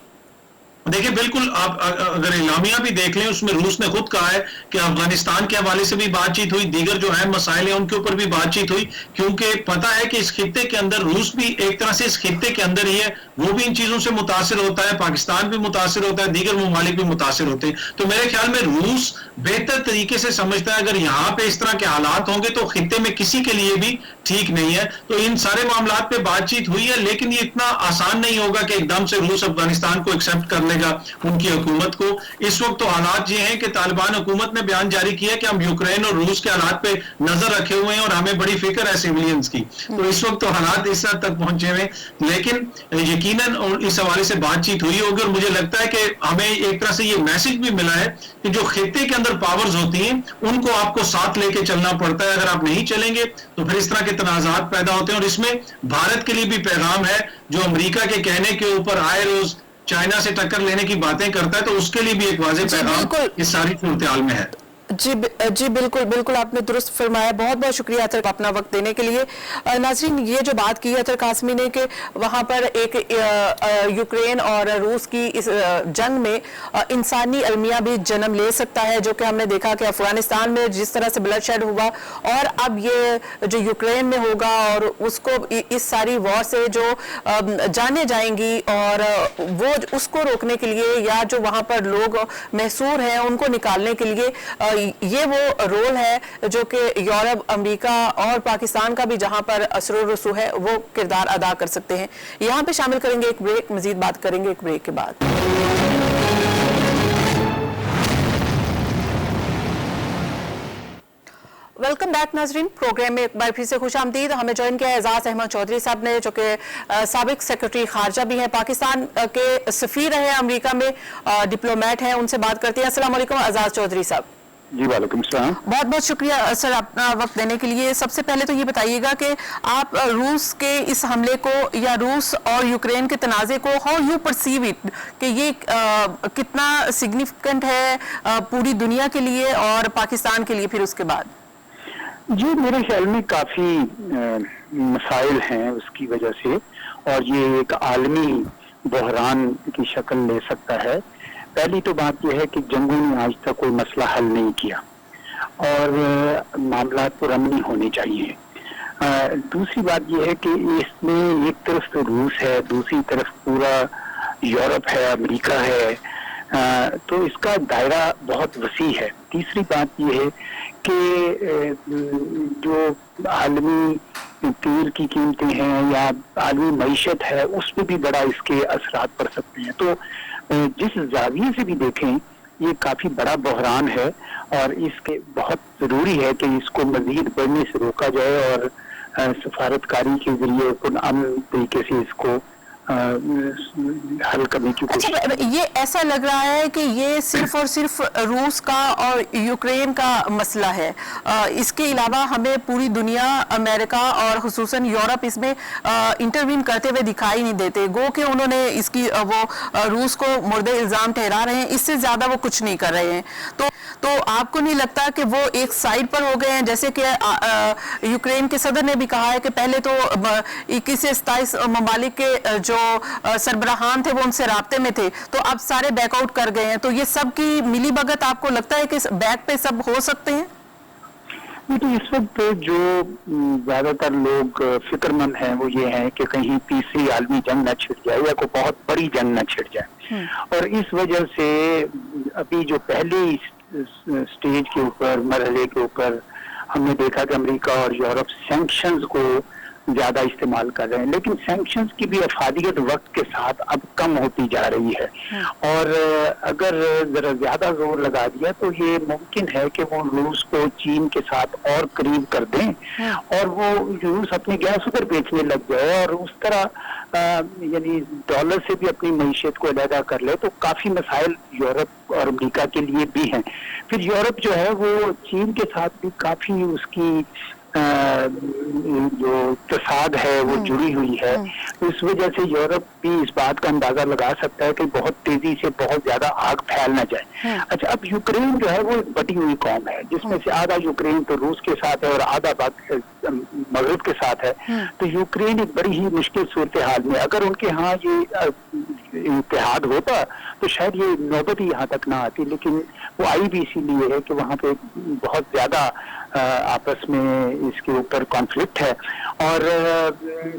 देखिए, बिल्कुल, आप अगर इलामिया भी देख लें, उसमें रूस ने खुद कहा है कि अफगानिस्तान के हवाले से भी बातचीत हुई, दीगर जो अहम मसाइल हैं उनके ऊपर भी बातचीत हुई, क्योंकि पता है कि इस खित्ते के अंदर रूस भी एक तरह से इस खित्ते के अंदर ही है, वो भी इन चीजों से मुतासिर होता है, पाकिस्तान भी मुतासिर होता है, दीगर ममालिक भी मुतासिर होते हैं। तो मेरे ख्याल में रूस बेहतर तरीके से समझता है अगर यहाँ पे इस तरह के हालात होंगे तो खित्ते में किसी के लिए भी ठीक नहीं है। तो इन सारे मामलात पे बातचीत हुई है, लेकिन ये इतना आसान नहीं होगा कि एकदम से रूस अफगानिस्तान को एक्सेप्ट कर पड़ेगा उनकी हुकूमत को। इस वक्त तो हालात ये हैं कि तालिबान हुकूमत ने बयान जारी किया कि हम यूक्रेन और रूस के हालात पे नजर रखे हुए हैं और हमें बड़ी फिक्र है सिविलियंस की। तो इस वक्त तो हालात इस हद तक पहुंचे हुए, लेकिन यकीनन और इस हवाले से बातचीत हुई होगी और मुझे लगता है कि हमें एक तरह से ये मैसेज भी मिला है कि जो खित्ते के अंदर पावर्स होती हैं उनको आपको साथ लेके चलना पड़ता है। अगर आप नहीं चलेंगे तो फिर इस तरह के तनाजात पैदा होते हैं। और इसमें भारत के लिए भी पैगाम है, जो अमेरिका के कहने के ऊपर आए रोज चाइना से टक्कर लेने की बातें करता है, तो उसके लिए भी एक वाज़ेह पैगाम इस सारी सूरत-ए-हाल में है। जी बिल्कुल बिल्कुल, आपने दुरुस्त फरमाया। बहुत बहुत शुक्रिया अतर अपना वक्त देने के लिए। नाज़रीन, ये जो बात की अतर कासमी ने कि वहाँ पर एक यूक्रेन और रूस की इस जंग में इंसानी अलमिया भी जन्म ले सकता है, जो कि हमने देखा कि अफगानिस्तान में जिस तरह से ब्लडशेड हुआ और अब ये जो यूक्रेन में होगा और उसको इस सारी वॉर से जो जाने जाएंगी और वो उसको रोकने के लिए या जो वहाँ पर लोग महसूर हैं उनको निकालने के लिए ये वो रोल है जो कि यूरोप, अमेरिका और पाकिस्तान का भी जहां पर असर रसू है वो किरदार अदा कर सकते हैं। यहां पे शामिल करेंगे एक ब्रेक, मजीद बात करेंगे एक ब्रेक के बाद। वेलकम बैक नाजरीन, प्रोग्राम में एक बार फिर से खुशामदीद। हमें ज्वाइन किया एजाज अहमद चौधरी साहब ने, जो कि साबिक सेक्रेटरी खारजा भी हैं, पाकिस्तान के सफीर हैं अमेरिका में, डिप्लोमेट हैं। उनसे बात करते हैं। अस्सलाम वालेकुम एजाज चौधरी साहब। जी वालेकुम सलाम। बहुत बहुत शुक्रिया सर अपना वक्त देने के लिए। सबसे पहले तो ये बताइएगा कि आप रूस के इस हमले को या रूस और यूक्रेन के तनाज़े को हाउ यू परसीव इट, कि ये कितना सिग्निफिकेंट है पूरी दुनिया के लिए और पाकिस्तान के लिए फिर उसके बाद? जी, मेरे ख्याल में काफ़ी मसाइल हैं उसकी वजह से, और ये एक आलमी बहरान की शक्ल ले सकता है। पहली तो बात यह है कि जंगों ने आज तक कोई मसला हल नहीं किया और मामला पुरअमनी होने चाहिए। दूसरी बात यह है कि इसमें एक तरफ तो रूस है, दूसरी तरफ पूरा यूरोप है, अमेरिका है, तो इसका दायरा बहुत वसी है। तीसरी बात यह है कि जो आलमी तेल की कीमतें हैं या आलमी मईशत है, उस पर भी बड़ा इसके असरात पड़ सकते हैं। तो जिस जाविये से भी देखें ये काफी बड़ा बहरान है और इसके बहुत जरूरी है कि इसको मजीद बढ़ने से रोका जाए और सफारतकारी के जरिए पुरअमन तरीके से इसको हल करने की कोशिश। अच्छा, ये ऐसा लग रहा है कि ये सिर्फ और सिर्फ रूस का और यूक्रेन का मसला है, इसके अलावा हमें पूरी दुनिया, अमेरिका और खुसूसन यूरोप इसमें इंटरवीन करते हुए दिखाई नहीं देते। गो कि उन्होंने इसकी वो रूस को मुर्दे इल्जाम ठहरा रहे हैं, इससे ज्यादा वो कुछ नहीं कर रहे हैं। तो आपको नहीं लगता कि वो एक साइड पर हो गए हैं? जैसे कि यूक्रेन के सदर ने भी कहा है कि पहले तो 21 से 27 ममालिक के जो सरबराहान थे वो उनसे राब्ते में थे, तो अब सारे बैकआउट कर गए हैं। तो ये सब की मिली भगत आपको लगता है कि बैक पे सब हो सकते हैं? तो इस वक्त जो ज्यादातर लोग फिक्रमंद हैं वो ये है कि कहीं तीसरी आलमी जंग न छिड़ जाए या कोई बहुत बड़ी जंग न छिड़ जाए। और इस वजह से अभी जो पहली स्टेज के ऊपर, मरहले के ऊपर हमने देखा कि अमेरिका और यूरोप सैंक्शंस को ज्यादा इस्तेमाल कर रहे हैं, लेकिन सैंक्शंस की भी अफादियत वक्त के साथ अब कम होती जा रही है। और अगर जरा ज्यादा जोर लगा दिया तो ये मुमकिन है कि वो रूस को चीन के साथ और करीब कर दें और वो रूस अपनी गैस उधर बेचने लग जाए और उस तरह यानी डॉलर से भी अपनी मईशत को अलहदा कर ले, तो काफी मसाइल यूरोप और अमेरिका के लिए भी हैं। फिर यूरोप जो है वो चीन के साथ भी काफी उसकी जो तसाद है वो जुड़ी हुई है। इस वजह से यूरोप भी इस बात का अंदाजा लगा सकता है कि बहुत तेजी से बहुत ज्यादा आग फैल ना जाए। अच्छा, अब यूक्रेन जो है वो एक बटी हुई कौम है जिसमें से आधा यूक्रेन तो रूस के साथ है और आधा मगरिब के साथ है। तो यूक्रेन एक बड़ी ही मुश्किल सूरत हाल में, अगर उनके यहाँ ये इत्तेहाद होता तो शायद ये नौबत ही यहाँ तक ना आती, लेकिन वो आई भी इसीलिए है कि वहाँ पे बहुत ज्यादा आपस में इसके ऊपर कॉन्फ्लिक्ट है। और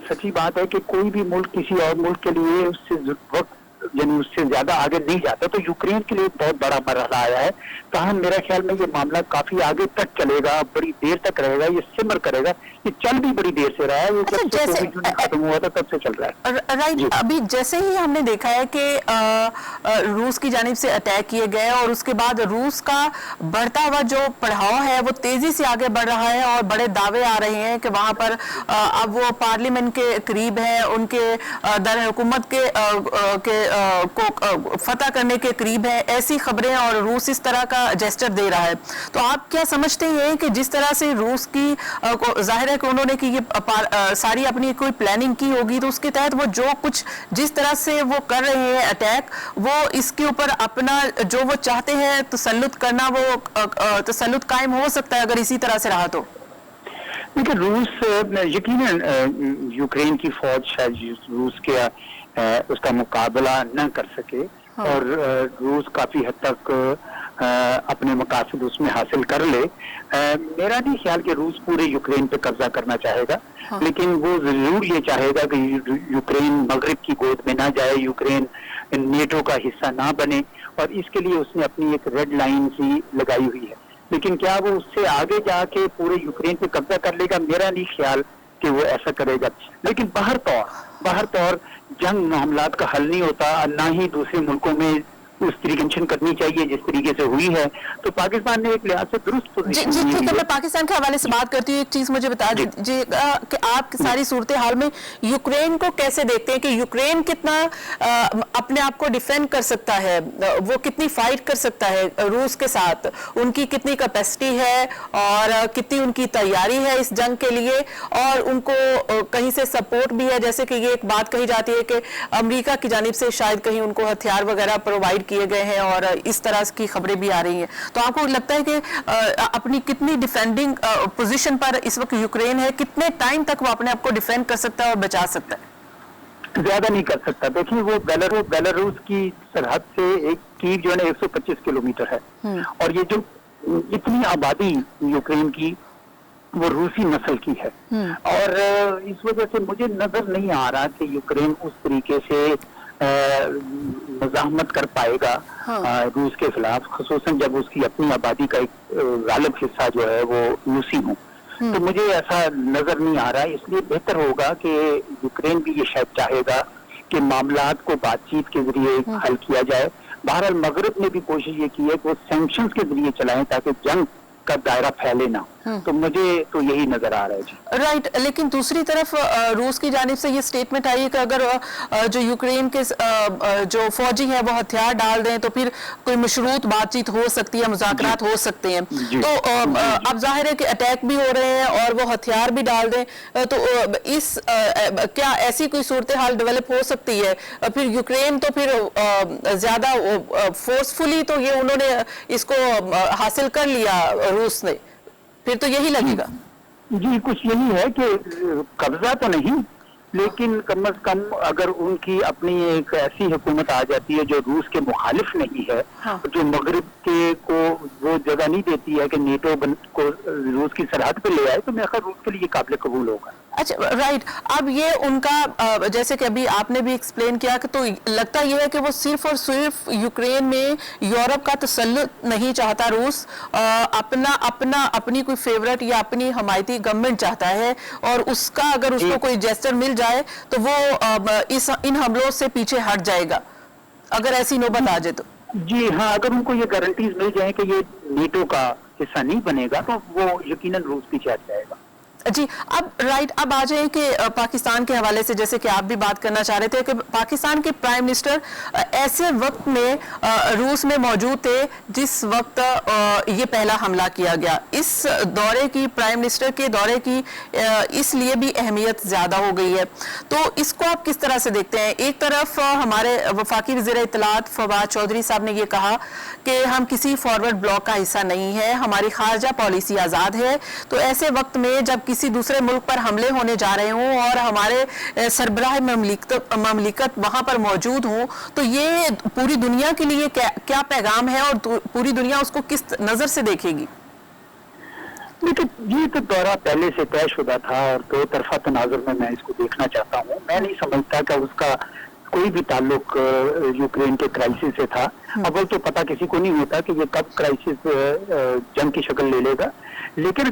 सच्ची बात है कि कोई भी मुल्क किसी और मुल्क के लिए उससे वक्त यानी उससे ज्यादा आगे नहीं जाता तो यूक्रेन के लिए बहुत बड़ा मरहला आया है। ताहम मेरा ख्याल में ये मामला काफी आगे तक चलेगा, बड़ी देर तक रहेगा, ये सिमर करेगा। ये चल भी बड़ी देर से रहा है, ये जब से कोविड खत्म हुआ था तब से चल रहा है। राइट, अभी जैसे ही हमने देखा है कि रूस की जानिब से अटैक किए गए और उसके बाद रूस का बढ़ता हुआ जो पड़ाव है वो तेजी से आगे बढ़ रहा है और बड़े दावे आ रहे हैं कि वहां पर अब वो पार्लियामेंट के करीब है, उनके दर हुकूमत को फतह करने के करीब है, ऐसी खबरें, और रूस इस तरह का जेस्चर दे रहा है। तो आप क्या समझते हैं कि जिस तरह से रूस की जाहिर है कि उन्होंने कि ये सारी अपनी कोई प्लानिंग की होगी, तो उसके तहत वो जो कुछ जिस तरह से वो कर रहे हैं अटैक, वो इसके ऊपर अपना जो वो चाहते हैं तसल्लुत करना, वो तसल्लुत कायम हो सकता है अगर इसी तरह से रहा तो? देखिए, रूस यकीनन यूक्रेन की फौज शायद रूस के उसका मुकाबला न कर सके। हाँ। और रूस काफी हद तक अपने मकासद उसमें हासिल कर ले। मेरा नहीं ख्याल कि रूस पूरे यूक्रेन पे कब्जा करना चाहेगा। हाँ। लेकिन वो जरूर ये चाहेगा कि यूक्रेन मगरिब की गोद में ना जाए, यूक्रेन नेटो का हिस्सा ना बने, और इसके लिए उसने अपनी एक रेड लाइन सी लगाई हुई है। लेकिन क्या वो उससे आगे जाके पूरे यूक्रेन पे कब्जा कर लेगा? मेरा नहीं ख्याल कि वो ऐसा करेगा। लेकिन बाहर तौर जंग मामलात का हल नहीं होता, ना ही दूसरे मुल्कों में उस तरीके करनी चाहिए जिस तरीके से हुई है। तो पाकिस्तान ने एक लिहाज से दुरुस्त पोजीशन जी, ठीक है, मैं पाकिस्तान के हवाले से बात करती हूँ। एक चीज मुझे बता दीजिए कि आप सारी सूरत हाल में यूक्रेन को कैसे देखते हैं कि यूक्रेन कितना अपने आप को डिफेंड कर सकता है, वो कितनी फाइट कर सकता है रूस के साथ, उनकी कितनी कैपेसिटी है और कितनी उनकी तैयारी है इस जंग के लिए, और उनको कहीं से सपोर्ट भी है। जैसे कि ये एक बात कही जाती है कि अमेरिका की जानिब से शायद कहीं उनको हथियार वगैरह प्रोवाइड किए गए हैं, और इस तरह की खबरें भी आ रही हैं। तो आपको लगता है कि अपनी कितनी डिफेंडिंग पोजीशन पर इस वक्त यूक्रेन है, कितने टाइम तक वो अपने आप को डिफेंड कर सकता है और बचा सकता है? ज्यादा नहीं कर सकता। देखिए, वो बेलारूस की सरहद से एक कीव जो है ना 125 किलोमीटर है, और ये जो इतनी आबादी यूक्रेन की वो रूसी नस्ल की है, और इस वजह से मुझे नजर नहीं आ रहा कि यूक्रेन उस तरीके से मज़ाहमत कर पाएगा। हाँ। रूस के खिलाफ, खुसूसन जब उसकी अपनी आबादी का एक गालिब हिस्सा जो है वो रूसी हो। तो मुझे ऐसा नजर नहीं आ रहा है। इसलिए बेहतर होगा कि यूक्रेन भी ये शायद चाहेगा कि मामलात को बातचीत के जरिए हल किया जाए। बहरहाल मगरिब ने भी कोशिश ये की है कि वो सैंक्शंस के जरिए चलाएं ताकि जंग का दायरा फैले ना। तो मुझे तो यही नजर आ रहा है जी। राइट, लेकिन दूसरी तरफ रूस की जानिब से ये स्टेटमेंट आई है कि अगर जो यूक्रेन के जो फौजी हैं वो हथियार डाल दें तो फिर कोई मशरूत बातचीत हो सकती है, मुज़ाकरात हो सकते हैं। तो अब जाहिर है कि अटैक भी हो रहे हैं और वो हथियार भी डाल दें, तो इस क्या ऐसी कोई सूरत हाल डेवलप हो सकती है? फिर यूक्रेन तो फिर ज्यादा फोर्सफुली तो ये उन्होंने इसको हासिल कर लिया रूस ने, फिर तो यही लगेगा। जी, कुछ यही है कि कब्जा तो नहीं, लेकिन कम अज कम अगर उनकी अपनी एक ऐसी हुकूमत आ जाती है जो रूस के मुखालिफ नहीं है। हाँ। जो मगरिब के को वो जगह नहीं देती है कि नेटो को रूस की सरहद पे ले आए, तो मेरे ख्याल रूस के लिए काबिल कबूल होगा। अच्छा, राइट। अब ये उनका जैसे कि अभी आपने भी एक्सप्लेन किया कि तो लगता ये है कि वो सिर्फ और सिर्फ यूक्रेन में यूरोप का तसल्लुत नहीं चाहता रूस, अपनी कोई फेवरेट या अपनी हमायती गवर्नमेंट चाहता है, और उसका अगर उसको कोई जेस्चर मिल जाए तो वो इन हमलों से पीछे हट जाएगा अगर ऐसी नौबत आ जाए तो। जी हाँ, अगर उनको ये गारंटीज मिल जाए कि ये नेटो का हिस्सा नहीं बनेगा तो वो यकीनन रूस पीछे हट जाएगा। जी, अब आ जाए कि पाकिस्तान के हवाले से, जैसे कि आप भी बात करना चाह रहे थे कि पाकिस्तान के प्राइम मिनिस्टर ऐसे वक्त में रूस में मौजूद थे जिस वक्त ये पहला हमला किया गया। इस दौरे की, प्राइम मिनिस्टर के दौरे की इसलिए भी अहमियत ज्यादा हो गई है। तो इसको आप किस तरह से देखते हैं? एक तरफ हमारे वफाकी वज़ीर इत्तलात फवाद चौधरी साहब ने ये कहा कि हम किसी फॉरवर्ड ब्लॉक का हिस्सा नहीं है, हमारी खारजा पॉलिसी आज़ाद है। तो ऐसे वक्त में जब किसी दूसरे मुल्क पर हमले होने जा रहे हों और हमारे सरबराह ममलिकत वहां पर मौजूद हों, तो ये पूरी दुनिया के लिए क्या पैगाम है और पूरी दुनिया उसको किस नजर से देखेगी? देखिए, ये तो दौरा पहले से तय शुदा था और दो तरफा तनाजुर में मैं इसको देखना चाहता हूँ। मैं नहीं समझता कि उसका कोई भी ताल्लुक यूक्रेन के क्राइसिस से था। अव्वल तो पता किसी को नहीं होता कि ये कब क्राइसिस जंग की शक्ल ले लेगा, लेकिन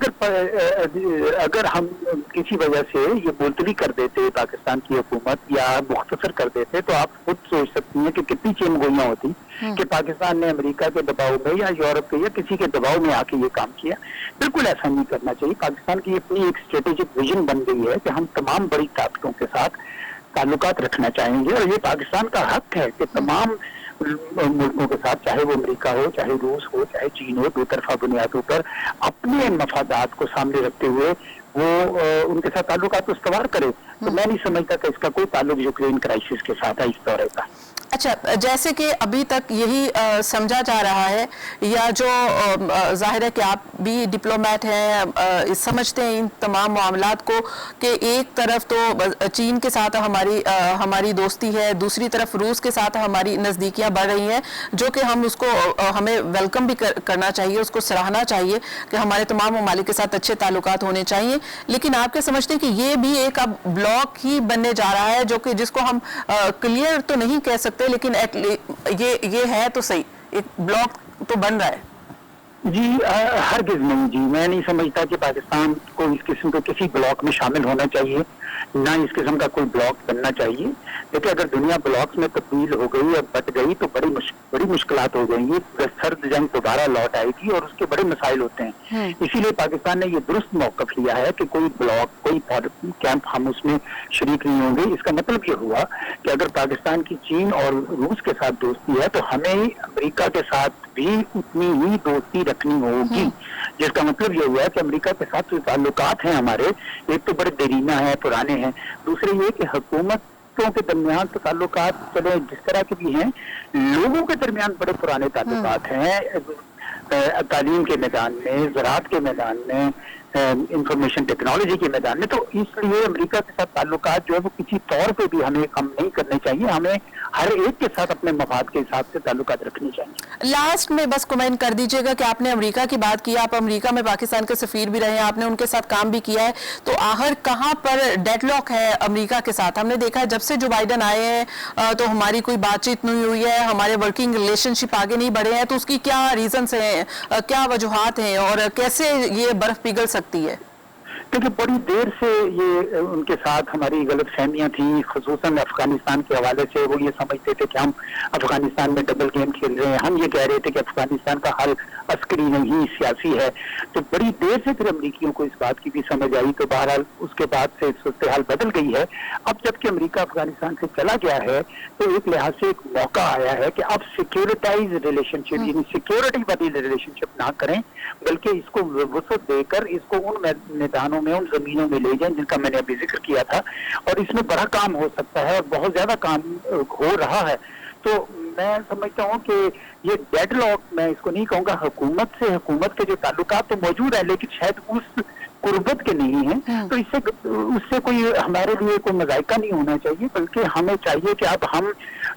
अगर हम किसी वजह से ये मुलतवी कर देते पाकिस्तान की हुकूमत या मुख्तसर कर देते, तो आप खुद सोच सकती हैं कि कितनी चेमगोइयां होती कि पाकिस्तान ने अमेरिका के दबाव में या यूरोप के या किसी के दबाव में आके ये काम किया। बिल्कुल ऐसा नहीं करना चाहिए। पाकिस्तान की अपनी एक स्ट्रेटेजिक विजन बन गई है कि हम तमाम बड़ी ताकतों के साथ ताल्लुकात रखना चाहेंगे, और ये पाकिस्तान का हक है कि तमाम मुल्कों के साथ, चाहे वो अमेरिका हो, चाहे रूस हो, चाहे चीन हो, दो तरफा बुनियादों पर अपने मफादात को सामने रखते हुए वो उनके साथ ताल्लुकात इस्तवार करे। तो मैं नहीं समझता कि इसका कोई ताल्लुक यूक्रेन क्राइसिस के साथ है इस दौरे का। अच्छा, जैसे कि अभी तक यही समझा जा रहा है, या जो जाहिर है कि आप भी डिप्लोमेट हैं, समझते हैं इन तमाम मामलात को, कि एक तरफ तो चीन के साथ हमारी दोस्ती है, दूसरी तरफ रूस के साथ हमारी नज़दीकियां बढ़ रही हैं, जो कि हम उसको हमें वेलकम भी करना चाहिए, उसको सराहना चाहिए कि हमारे तमाम ममालिक के साथ अच्छे ताल्लुकात होने चाहिए। लेकिन आप क्या समझते हैं कि ये भी एक अब ब्लॉक ही बनने जा रहा है, जो कि जिसको हम क्लियर तो नहीं कह सकते, लेकिन ये है तो सही, एक ब्लॉक तो बन रहा है। जी हरगिज़ नहीं जी, मैं नहीं समझता कि पाकिस्तान को इस किस्म के किसी ब्लॉक में शामिल होना चाहिए, ना इस किस्म का कोई ब्लॉक बनना चाहिए। देखिए, अगर दुनिया ब्लॉक्स में तब्दील हो गई या बट गई तो बड़ी मुश्किलात हो जाएंगी। सर्द जंग दोबारा लौट आएगी और उसके बड़े मसाइल होते हैं। इसीलिए पाकिस्तान ने ये दुरुस्त मौक़िफ़ लिया है कि कोई ब्लॉक, कोई कैंप हम उसमें शरीक नहीं होंगे। इसका मतलब ये हुआ कि अगर पाकिस्तान की चीन और रूस के साथ दोस्ती है तो हमें अमेरिका के साथ भी उतनी ही दोस्ती रखनी होगी, जिसका मतलब ये हुआ है कि अमेरिका के साथ जो ताल्लुकात हैं हमारे, एक तो बड़े देरीना है, पुराने हैं, दूसरे ये कि हुकूमतों के दरमियान तो ताल्लुकात चले जिस तरह के भी हैं, लोगों के दरमियान बड़े पुराने ताल्लुकात हैं, तालीम के मैदान में, ज़राअत के मैदान में, इंफॉर्मेशन टेक्नोलॉजी के मैदान में। तो इसलिए अमेरिका के साथ ताल्लुकात जो है वो किसी तौर पे भी हमें कम नहीं करने चाहिए। हमें हर एक के साथ अपने मफाद के हिसाब से ताल्लुकात रखने चाहिए। लास्ट में बस कमेंट कर दीजिएगा कि आपने अमेरिका की बात की, आप अमेरिका में पाकिस्तान के सफीर भी रहे हैं, आपने उनके साथ काम भी किया है, तो आखिर कहाँ पर डेडलॉक है अमेरिका के साथ? हमने देखा है जब से जो बाइडन आए हैं तो हमारी कोई बातचीत नहीं हुई है, हमारे वर्किंग रिलेशनशिप आगे नहीं बढ़े हैं, तो उसकी क्या रीजंस हैं, क्या वजूहात हैं और कैसे ये बर्फ पिघल सकती है? क्योंकि बड़ी देर से ये उनके साथ हमारी गलतफहमियां थी, खुसूसन अफगानिस्तान के हवाले से। वो ये समझते थे कि हम अफगानिस्तान में डबल गेम खेल रहे हैं, हम ये कह रहे थे कि अफगानिस्तान का हल अस्करी नहीं सियासी है। तो बड़ी देर से फिर अमरीकियों को इस बात की भी समझ आई, तो बहरहाल उसके बाद से सूरत हाल बदल गई है। अब जबकि अमेरिका अफगानिस्तान से चला गया है तो एक लिहाज से एक मौका आया है कि अब सिक्योरिटाइज रिलेशनशिप, यानी सिक्योरिटी वाली रिलेशनशिप ना करें, बल्कि इसको वसअत देकर इसको उन मैदानों में, उन जमीनों में ले जाएं जिनका मैंने अभी जिक्र किया था। और इसमें बड़ा काम हो सकता है और बहुत ज्यादा काम हो रहा है। तो मैं समझता हूँ कि ये डेडलॉक, मैं इसको नहीं कहूँगा, हुकूमत से हुकूमत के जो ताल्लुकात तो मौजूद है लेकिन शायद उस कुर्बत के नहीं है, तो उससे कोई हमारे लिए कोई मज़ायका नहीं होना चाहिए, बल्कि हमें चाहिए कि अब हम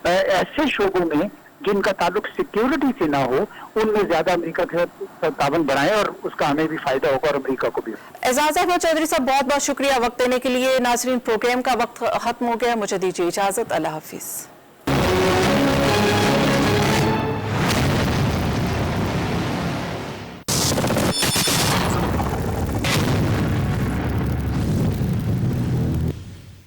ऐसे शोबों में जिनका ताल्लुक सिक्योरिटी से ना हो, उनमें ज्यादा अमेरिका के साथ ताबन बनाएं और उसका हमें भी फायदा होगा और अमेरिका को भी। एजाज अहमद चौधरी साहब, बहुत बहुत शुक्रिया वक्त देने के लिए। नाज़रीन, प्रोग्राम का वक्त खत्म हो गया, मुझे दीजिए इजाजत, अल्लाह हाफिज।